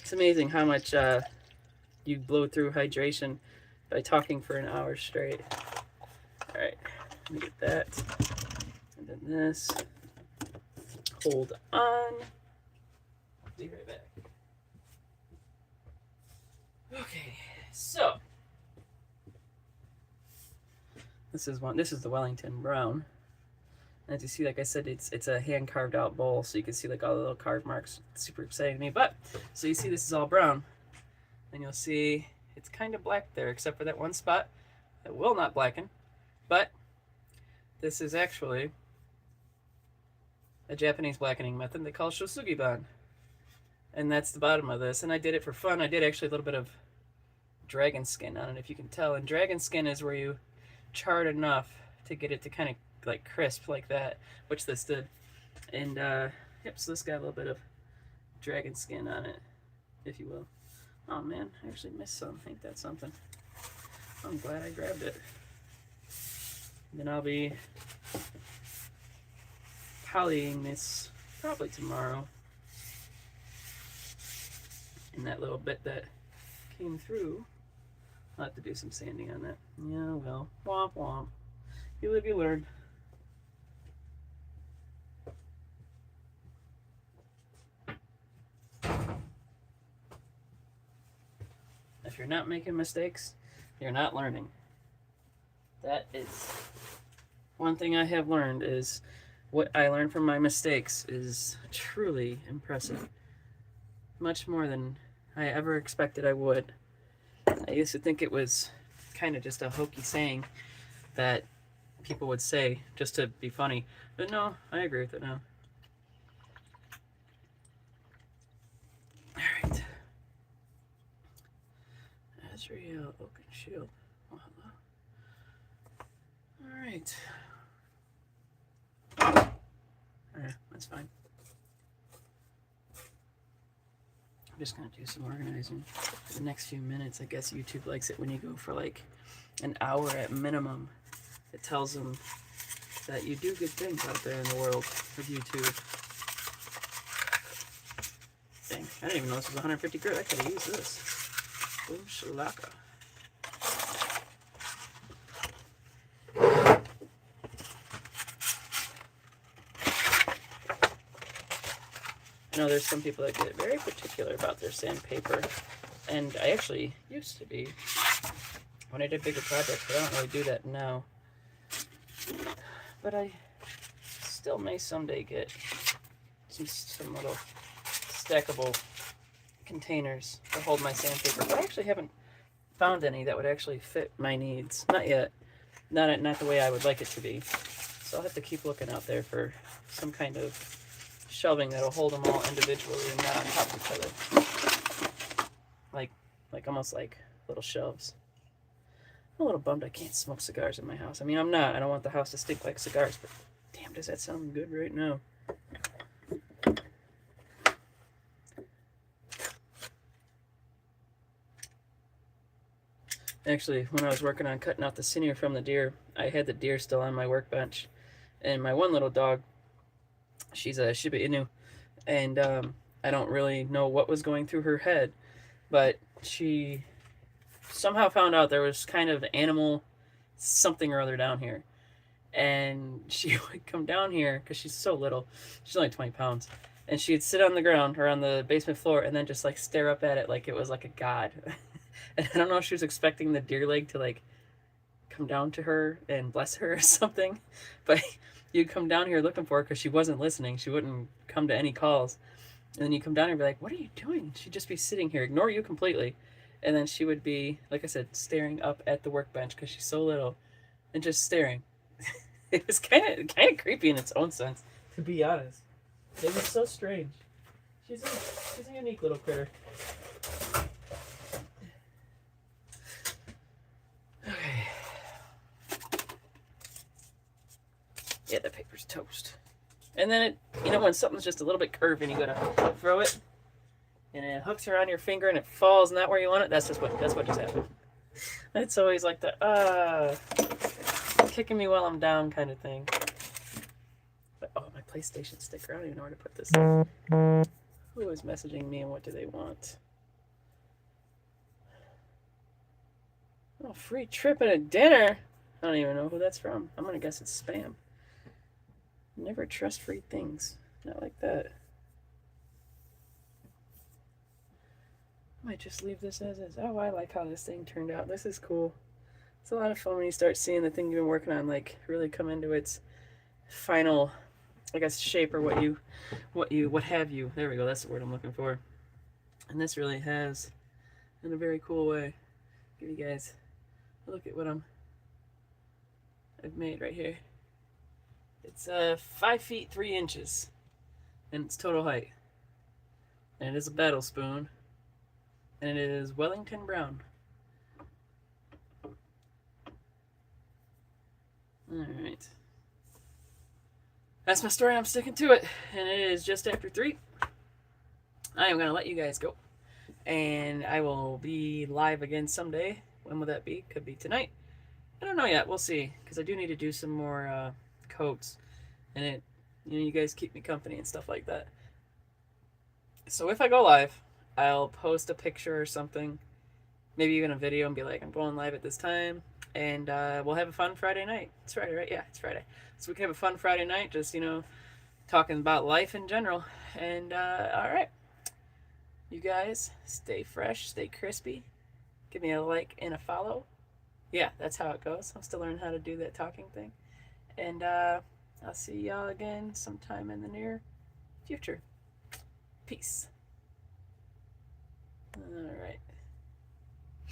It's amazing how much you blow through hydration by talking for an hour straight. Alright, let me get that. And then this. Hold on. I'll be right back. Okay, so this is the Wellington Brown. As you see, like I said, it's a hand carved out bowl, so you can see like all the little carved marks. It's super exciting to me. But so you see this is all brown, and you'll see it's kind of black there, except for that one spot that will not blacken. But this is actually a Japanese blackening method they call shosugiban. And that's the bottom of this. And I did it for fun. I did actually a little bit of dragon skin on it, if you can tell. And dragon skin is where you char it enough to get it to kind of like crisp like that, which this did. And yep, so this got a little bit of dragon skin on it, if you will. Oh man, I actually missed some. Ain't that something? I'm glad I grabbed it. Then I'll be polying this probably tomorrow. And that little bit that came through, I'll have to do some sanding on that. Yeah, well, womp womp. You live, you learn. If you're not making mistakes, you're not learning. That is one thing I have learned, is what I learned from my mistakes is truly impressive. Much more than I ever expected I would. I used to think it was kind of just a hokey saying that people would say just to be funny. But no, I agree with it now. Alright. Azrael, Oaken Shield. Oh, hello. Alright. That's fine. I'm just going to do some organizing for the next few minutes. I guess YouTube likes it when you go for like an hour at minimum. It tells them that you do good things out there in the world of YouTube. Dang, I didn't even know this was 150 grit. I could have used this. Boom shalaka. I know there's some people that get very particular about their sandpaper, and I actually used to be when I did bigger projects, but I don't really do that now. But I still may someday get some little stackable containers to hold my sandpaper, but I actually haven't found any that would actually fit my needs. Not yet. Not the way I would like it to be. So I'll have to keep looking out there for some kind of shelving that'll hold them all individually and not on top of each other. Like almost like little shelves. I'm a little bummed I can't smoke cigars in my house. I mean, I'm not. I don't want the house to stink like cigars, but damn, does that sound good right now. Actually, when I was working on cutting out the sinew from the deer, I had the deer still on my workbench. And my one little dog, she's a Shiba Inu, and I don't really know what was going through her head, but she somehow found out there was kind of animal something or other down here. And she would come down here, because she's so little, she's only 20 pounds, and she'd sit on the ground or on the basement floor and then just like stare up at it like it was like a god. And I don't know if she was expecting the deer leg to like come down to her and bless her or something, but you'd come down here looking for her because she wasn't listening. She wouldn't come to any calls. And then you come down here and be like, what are you doing? She'd just be sitting here, ignore you completely. And then she would be, like I said, staring up at the workbench because she's so little and just staring. It was kind of creepy in its own sense, to be honest. It was so strange. She's a unique little critter. Okay. Yeah, the paper's toast. And then it, you know, when something's just a little bit curved and you gotta throw it, and it hooks around your finger and it falls not where you want it, that's what just happened. It's always like the kicking me while I'm down kind of thing. But oh, my PlayStation sticker, I don't even know where to put this. Who is messaging me and what do they want? Oh, free trip and a dinner. I don't even know who that's from. I'm gonna guess it's spam. Never trust free things. Not like that. Might just leave this as is. Oh, I like how this thing turned out. This is cool. It's a lot of fun when you start seeing the thing you've been working on like really come into its final, I guess, shape, or what have you. There we go. That's the word I'm looking for. And this really has, in a very cool way. give you guys a look at what I've made right here. It's 5 feet 3 inches in its total height. And it is a battle spoon. And it is Wellington Brown. Alright. That's my story. I'm sticking to it. And it is just after 3. I am going to let you guys go. And I will be live again someday. When will that be? Could be tonight. I don't know yet. We'll see. Because I do need to do some more coats. And you guys keep me company and stuff like that. So if I go live, I'll post a picture or something. Maybe even a video and be like, I'm going live at this time. And we'll have a fun Friday night. It's Friday, right? Yeah, it's Friday. So we can have a fun Friday night. Just, talking about life in general. And, all right. You guys, stay fresh, stay crispy. Give me a like and a follow. Yeah, that's how it goes. I'm still learning how to do that talking thing. And I'll see y'all again sometime in the near future. Peace. All right.